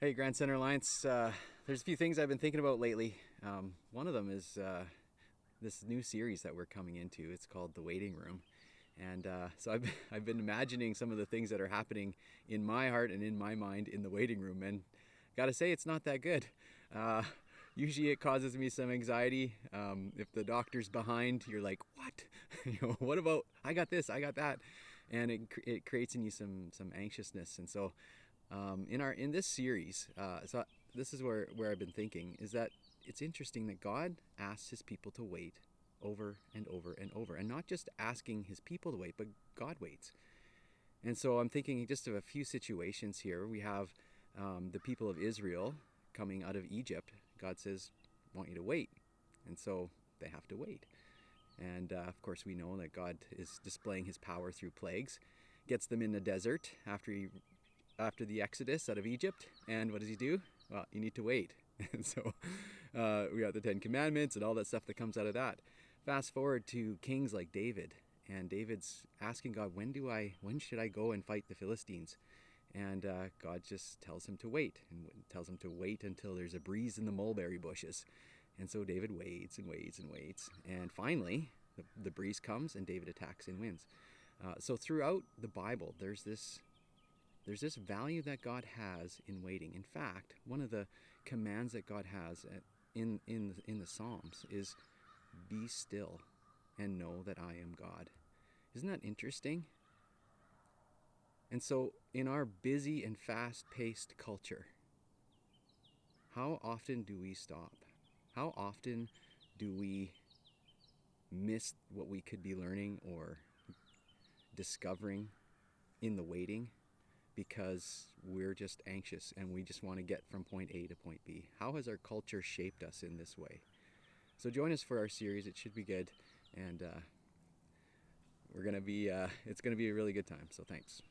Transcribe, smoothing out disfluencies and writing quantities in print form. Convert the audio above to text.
Hey, Grand Center Alliance. There's a few things I've been thinking about lately. One of them is this new series that we're coming into. It's called The Waiting Room. And I've been imagining some of the things that are happening in my heart and in my mind in the waiting room. And gotta say, it's not that good. Usually it causes me some anxiety. If the doctor's behind, you're like, what? What about, I got this, I got that. And it creates in you some anxiousness. And so in this series, this is where I've been thinking is that it's interesting that God asks His people to wait over and over and over, and not just asking His people to wait, but God waits. And so I'm thinking just of a few situations here. We have the people of Israel coming out of Egypt. God says, "I want you to wait," and so they have to wait. And of course, we know that God is displaying His power through plagues, gets them in the desert after the Exodus out of Egypt. And what does He do? Well, you need to wait. And so we got the Ten Commandments and all that stuff that comes out of that. Fast forward to kings like David, and David's asking God, when should I go and fight the Philistines? And God just tells him to wait, and tells him to wait until there's a breeze in the mulberry bushes. And so David waits and waits and waits, and finally the breeze comes, and David attacks and wins. So throughout the Bible, there's this value that God has in waiting. In fact, one of the commands that God has in the Psalms is, "Be still and know that I am God." Isn't that interesting? And so, in our busy and fast-paced culture, how often do we stop? How often do we miss what we could be learning or discovering in the waiting because we're just anxious and we just want to get from point A to point B? How has our culture shaped us in this way? So join us for our series. It should be good, and it's going to be a really good time. So thanks.